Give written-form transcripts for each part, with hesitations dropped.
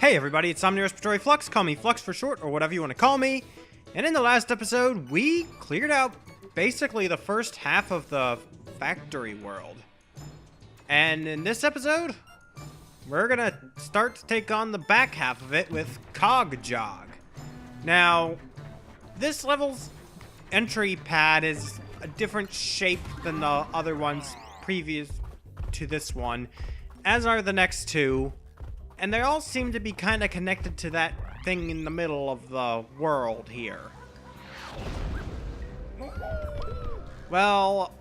Hey everybody, it's Omni Respiratory Flux, call me Flux for short, or whatever you want to call me. And in the last episode, we cleared out basically the first half of the factory world. And in this episode, we're gonna start to take on the back half of it with Cog Jog. Now, this level's entry pad is a different shape than the other ones previous to this one, as are the next two. And they all seem to be kind of connected to that thing in the middle of the world here. Well,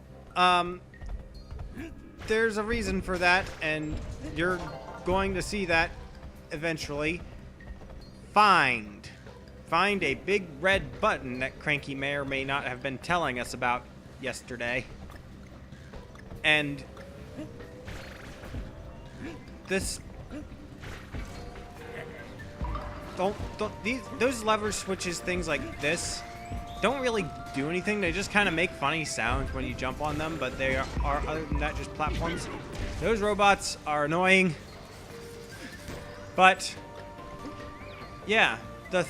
there's a reason for that, and you're going to see that eventually. Find a big red button that Cranky may or may not have been telling us about yesterday. And this... those lever switches, things like this, don't really do anything. They just kind of make funny sounds when you jump on them, but they are, other than that, just platforms. Those robots are annoying. But yeah, the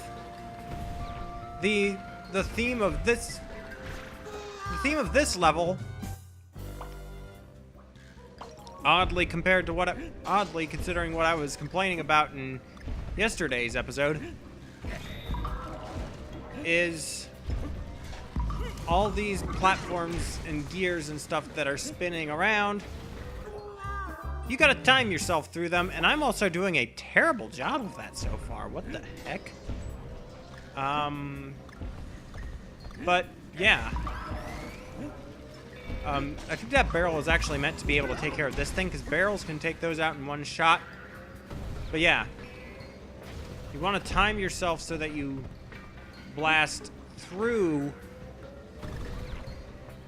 theme of this level, oddly considering what I was complaining about in yesterday's episode, is all these platforms and gears and stuff that are spinning around. You gotta time yourself through them, and I'm also doing a terrible job of that so far. What the heck? But yeah. I think that barrel is actually meant to be able to take care of this thing, because barrels can take those out in one shot. But yeah. You want to time yourself so that you blast through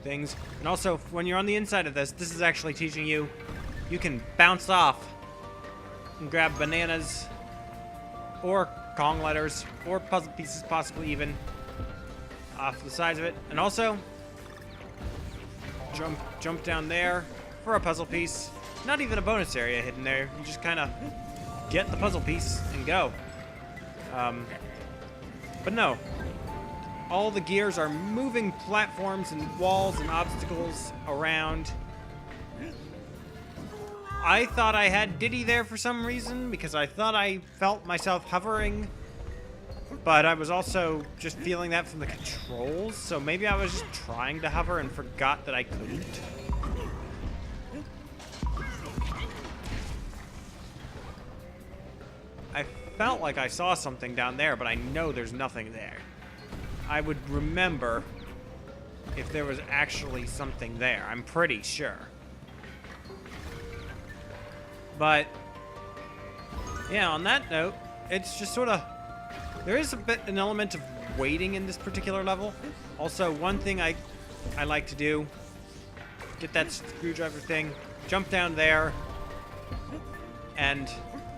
things. And also, when you're on the inside of this is actually teaching you can bounce off and grab bananas or Kong letters or puzzle pieces, possibly even off the sides of it. And also, jump down there for a puzzle piece. Not even a bonus area hidden there. You just kind of get the puzzle piece and go. But no, all the gears are moving platforms and walls and obstacles around. I thought I had Diddy there for some reason, because I thought I felt myself hovering, but I was also just feeling that from the controls, so maybe I was just trying to hover and forgot that I couldn't. I felt like I saw something down there, but I know there's nothing there. I would remember if there was actually something there. I'm pretty sure. But yeah, on that note, it's just sort of, there is an element of waiting in this particular level. Also, one thing I like to do, get that screwdriver thing, jump down there, and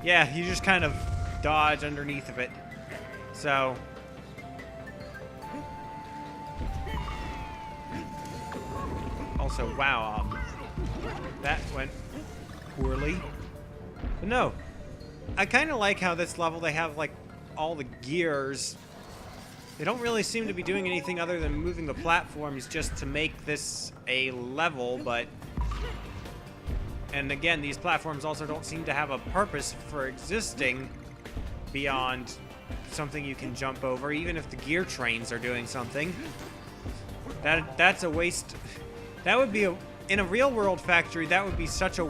yeah, you just kind of dodge underneath of it. So also, wow, that went poorly. But no, I kind of like how this level, they have like all the gears. They don't really seem to be doing anything other than moving the platforms just to make this a level, but and again, these platforms also don't seem to have a purpose for existing beyond something you can jump over, even if the gear trains are doing something. That's a waste. That would be in a real world factory, that would be such a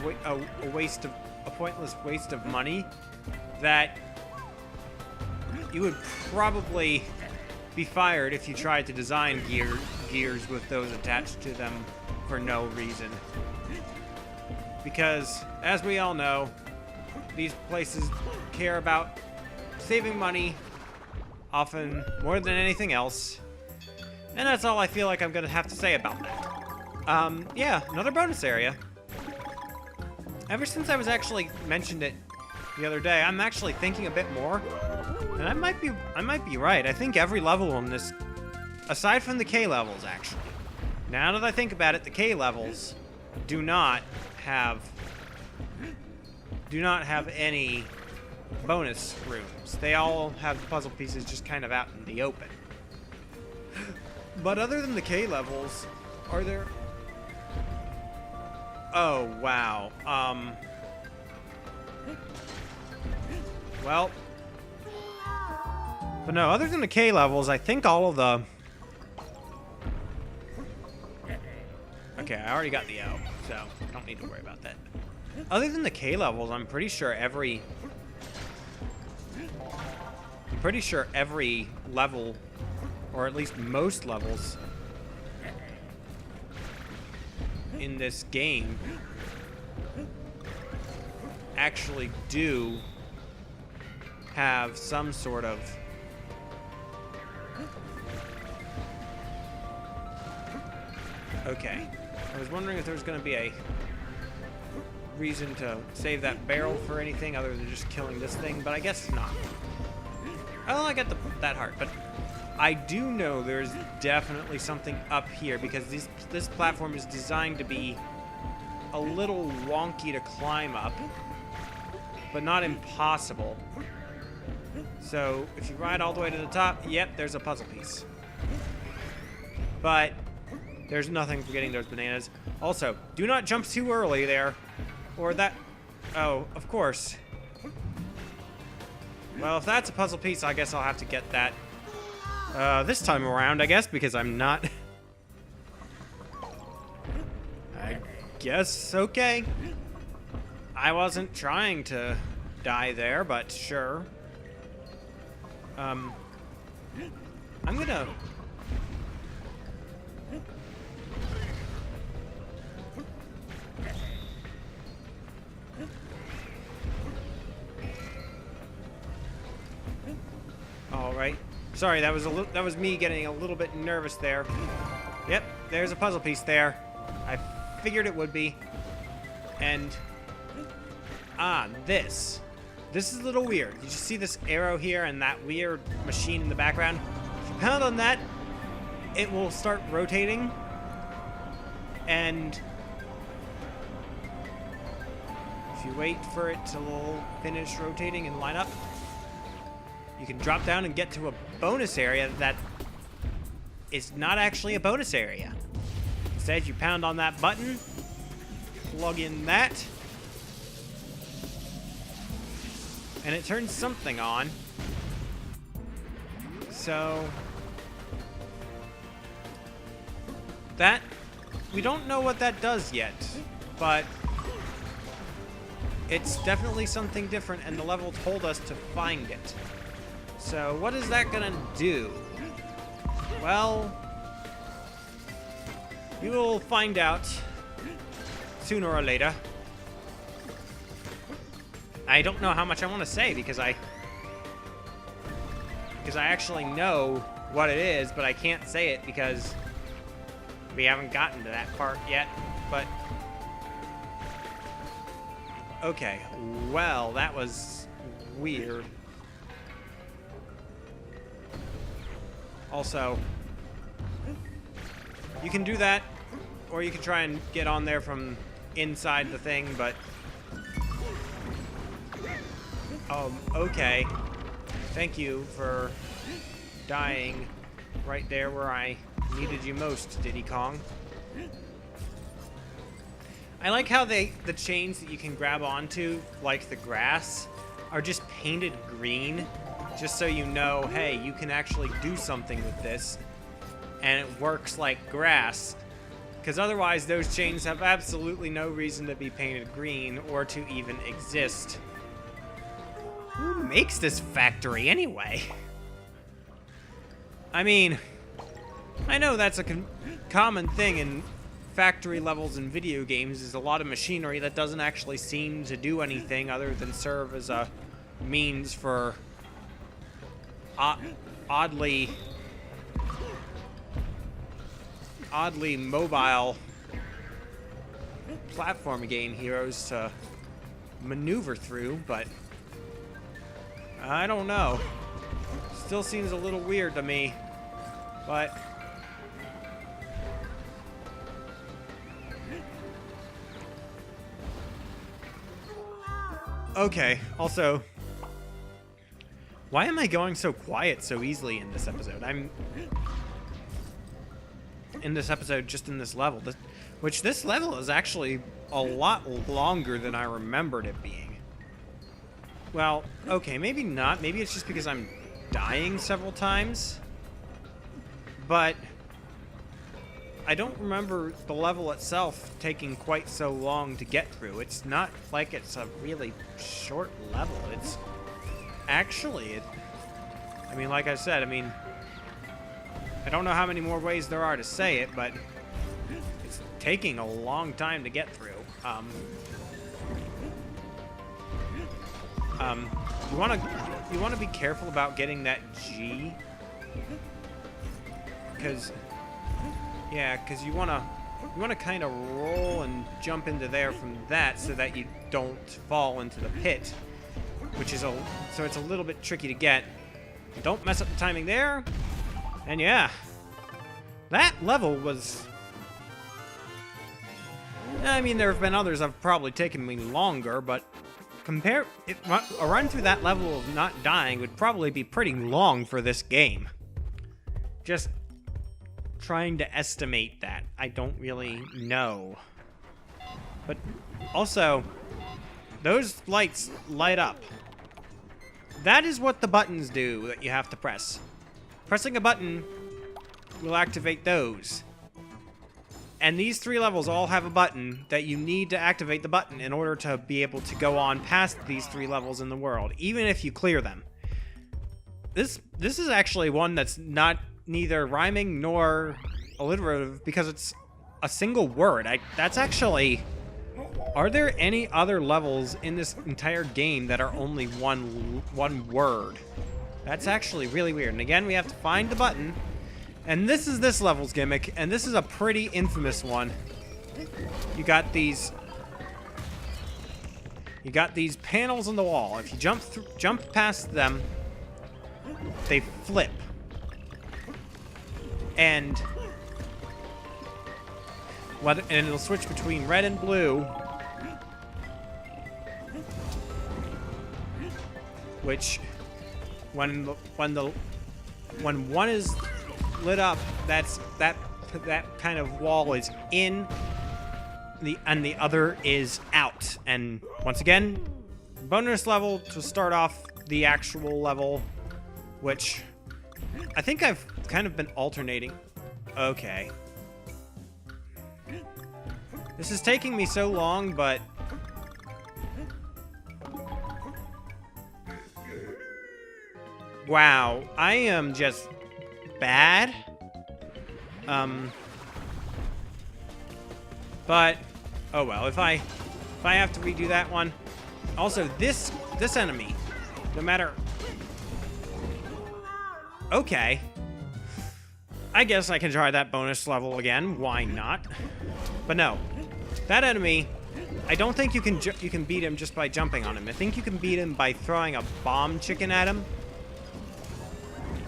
waste of a pointless waste of money that you would probably be fired if you tried to design gears with those attached to them for no reason. Because, as we all know, these places care about saving money, often more than anything else. And that's all I feel like I'm going to have to say about that. Yeah, another bonus area. Ever since I was actually mentioned it the other day, I'm actually thinking a bit more. And I might be right. I think every level in this, aside from the K levels, actually. Now that I think about it, the K levels do not have any bonus rooms. They all have the puzzle pieces just kind of out in the open. But other than the K levels, are there... Oh, wow. Well... But no, other than the K levels, I think all of the... Okay, I already got the O, so I don't need to worry about that. Other than the K levels, I'm pretty sure every level, or at least most levels in this game actually do have some sort of okay. I was wondering if there was going to be a reason to save that barrel for anything other than just killing this thing, but I guess not. Oh, I got that heart, but I do know there's definitely something up here because this platform is designed to be a little wonky to climb up, but not impossible. So if you ride all the way to the top, yep, there's a puzzle piece. But there's nothing for getting those bananas. Also, do not jump too early there, or that... Oh, of course. Well, if that's a puzzle piece, I guess I'll have to get that this time around, I guess, because I'm not... I guess, okay. I wasn't trying to die there, but sure. I'm gonna... All right. Sorry, that was me getting a little bit nervous there. Yep, there's a puzzle piece there. I figured it would be. And this is a little weird. You just see this arrow here and that weird machine in the background. If you pound on that, it will start rotating. And if you wait for it to finish rotating and line up, you can drop down and get to a bonus area that is not actually a bonus area. Instead, you pound on that button, plug in that, and it turns something on. So that, we don't know what that does yet, but it's definitely something different, and the level told us to find it. So what is that gonna do? Well, we will find out sooner or later. I don't know how much I want to say because I actually know what it is, but I can't say it because we haven't gotten to that part yet. But okay, well, that was weird. Also, you can do that, or you can try and get on there from inside the thing, but... okay. Thank you for dying right there where I needed you most, Diddy Kong. I like how the chains that you can grab onto, like the grass, are just painted green. Just so you know, hey, you can actually do something with this, and it works like grass. Because otherwise, those chains have absolutely no reason to be painted green or to even exist. Who makes this factory anyway? I mean, I know that's a common thing in factory levels in video games, is a lot of machinery that doesn't actually seem to do anything other than serve as a means for oddly mobile platform game heroes to maneuver through, but I don't know. Still seems a little weird to me, but okay. Also, Why am I going so quiet so easily in this episode? I'm in this episode, just in this level. Which this level is actually a lot longer than I remembered it being. Well, okay, maybe not. Maybe it's just because I'm dying several times. But I don't remember the level itself taking quite so long to get through. It's not like it's a really short level. It's actually, I mean, like I said, I mean, I don't know how many more ways there are to say it, but it's taking a long time to get through. You wanna be careful about getting that G, because you wanna kind of roll and jump into there from that so that you don't fall into the pit, which is so it's a little bit tricky to get. Don't mess up the timing there. And yeah, that level was... I mean, there have been others that have probably taken me longer, but a run through that level of not dying would probably be pretty long for this game. Just trying to estimate that. I don't really know. But also, those lights light up. That is what the buttons do that you have to press. Pressing a button will activate those. And these 3 levels all have a button that you need to activate the button in order to be able to go on past these 3 levels in the world, even if you clear them. This is actually one that's neither rhyming nor alliterative because it's a single word. That's actually... Are there any other levels in this entire game that are only one word? That's actually really weird. And again, we have to find the button. And this is this level's gimmick, and this is a pretty infamous one. You got these panels on the wall. If you jump past them, they flip. And it'll switch between red and blue, which when one is lit up, that kind of wall is in, and the other is out. And once again, bonus level to start off the actual level, which I think I've kind of been alternating. Okay. This is taking me so long, but... Wow, I am just bad. But oh well, if I have to redo that one. Also, this enemy, no matter... Okay. I guess I can try that bonus level again. Why not? But no. That enemy, I don't think you can beat him just by jumping on him. I think you can beat him by throwing a bomb chicken at him.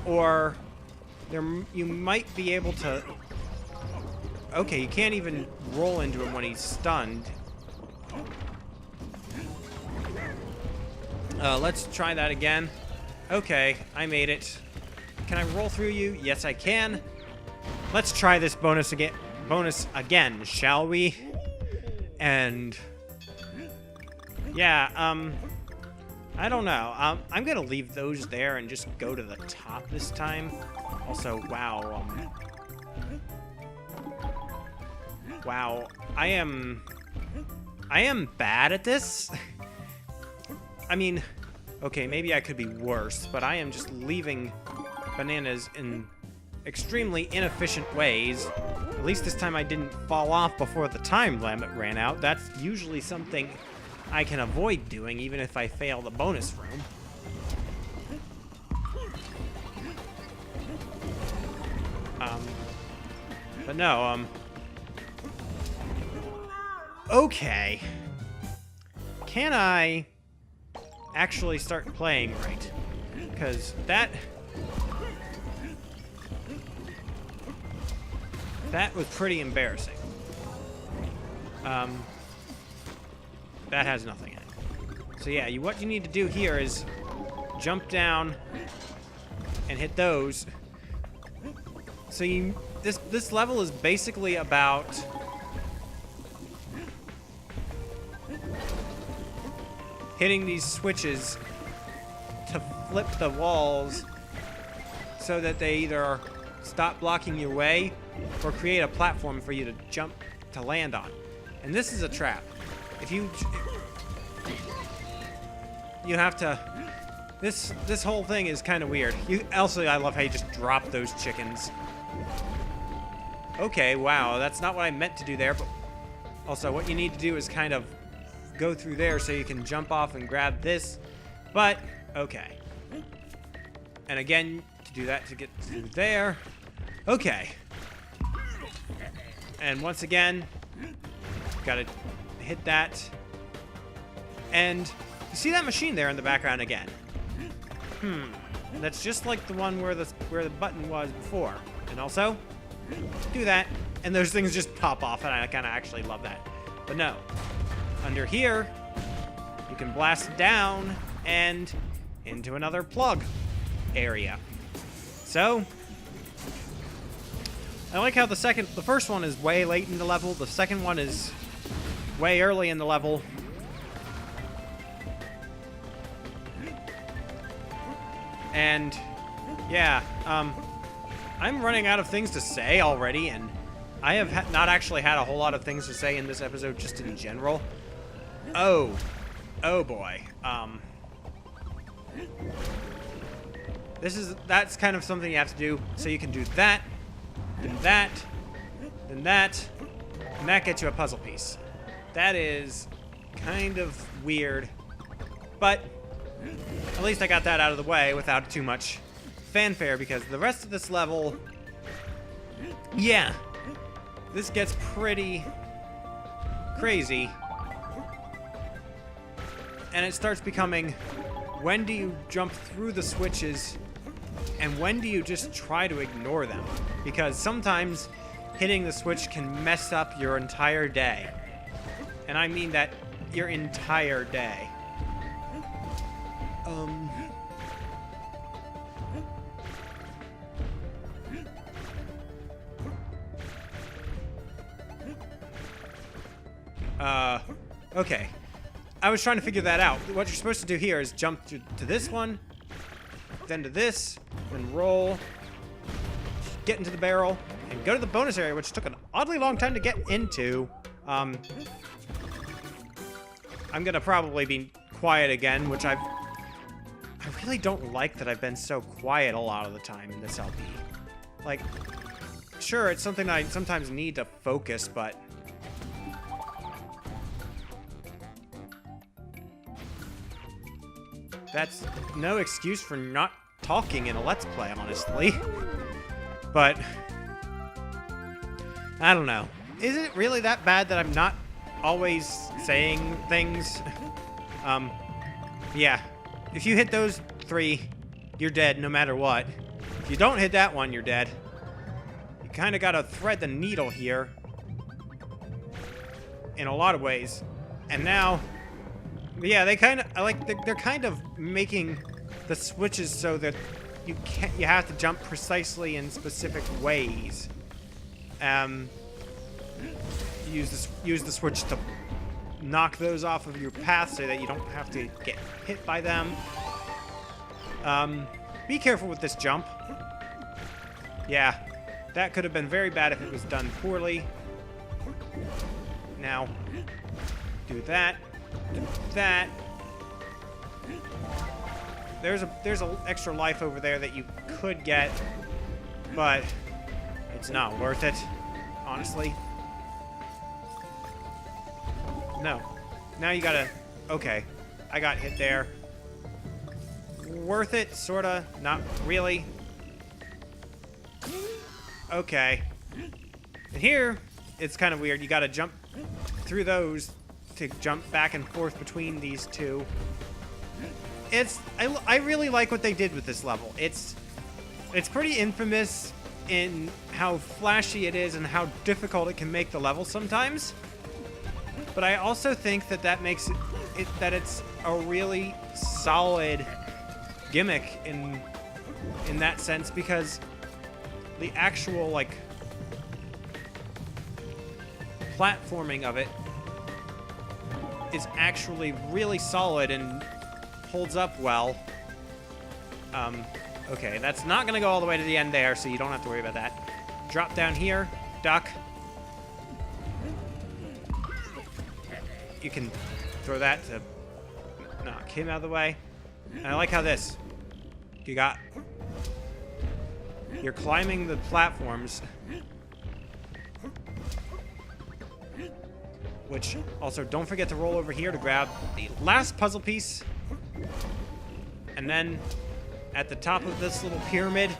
Or you might be able to... Okay, you can't even roll into him when he's stunned. Let's try that again. Okay, I made it. Can I roll through you? Yes, I can. Let's try this bonus again, shall we? And... yeah, I don't know. I'm gonna leave those there and just go to the top this time. Also, wow, wow, I am bad at this. I mean, okay, maybe I could be worse, but I am just leaving bananas in extremely inefficient ways. At least this time I didn't fall off before the time limit ran out. That's usually something I can avoid doing, even if I fail the bonus room. But no, okay. Can I actually start playing right? Because that was pretty embarrassing. That has nothing in it. So yeah, what you need to do here is jump down and hit those. So this level is basically about hitting these switches to flip the walls so that they either stop blocking your way or create a platform for you to jump to land on. And this is a trap. If you have to, this whole thing is kind of weird. Also, I love how you just drop those chickens. Okay, wow, that's not what I meant to do there, but also what you need to do is kind of go through there so you can jump off and grab this, but okay. And again, to do that to get through there. Okay. And once again, gotta hit that. And you see that machine there in the background again. That's just like the one where the button was before. And also, do that, and those things just pop off, and I kind of actually love that. But no. Under here, you can blast down and into another plug area. So, I like how the first one is way late in the level, the second one is way early in the level. And, yeah, I'm running out of things to say already, and I have not actually had a whole lot of things to say in this episode just in general. Oh boy. That's kind of something you have to do. So you can do that, then that, then that, and that gets you a puzzle piece. That is kind of weird, but at least I got that out of the way without too much fanfare, because the rest of this level, yeah, this gets pretty crazy. And it starts becoming, when do you jump through the switches and when do you just try to ignore them? Because sometimes hitting the switch can mess up your entire day. And I mean that, your entire day. Okay. I was trying to figure that out. What you're supposed to do here is jump to this one, then to this, then roll, get into the barrel, and go to the bonus area, which took an oddly long time to get into. I'm gonna probably be quiet again, which I really don't like that I've been so quiet a lot of the time in this LP. Like, sure, it's something I sometimes need to focus, but that's no excuse for not talking in a Let's Play, honestly. But I don't know. Is it really that bad that I'm not always saying things? Yeah. If you hit those 3, you're dead no matter what. If you don't hit that one, you're dead. You kind of got to thread the needle here in a lot of ways. And now, yeah, they're kind of making the switches so that you have to jump precisely in specific ways. Use the switch to knock those off of your path so that you don't have to get hit by them. Be careful with this jump. Yeah, that could have been very bad if it was done poorly. Now, do that. Do that. There's an extra life over there that you could get, but it's not worth it, honestly. No. Now you gotta... Okay. I got hit there. Worth it, sorta. Not really. Okay. And here, it's kind of weird. You gotta jump through those to jump back and forth between these two. I really like what they did with this level. It's pretty infamous in how flashy it is and how difficult it can make the level sometimes. But I also think that makes it that it's a really solid gimmick in that sense, because the actual, like, platforming of it is actually really solid and holds up well. Okay, that's not gonna go all the way to the end there, so you don't have to worry about that. Drop down here, duck. You can throw that to knock him out of the way. And I like how this, you're climbing the platforms, which also don't forget to roll over here to grab the last puzzle piece. And then at the top of this little pyramid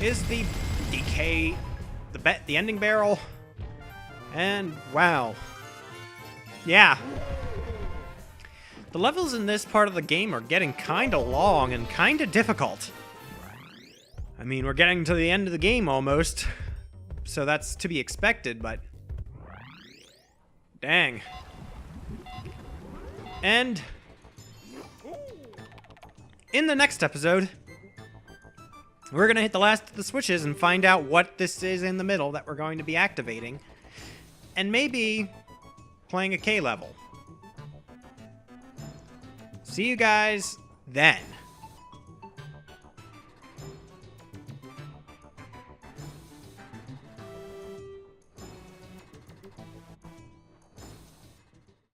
is the decay, the ending barrel. And wow. Yeah. The levels in this part of the game are getting kind of long and kind of difficult. I mean, we're getting to the end of the game almost, so that's to be expected, but dang. And in the next episode, we're going to hit the last of the switches and find out what this is in the middle that we're going to be activating, and maybe playing a K level. See you guys then.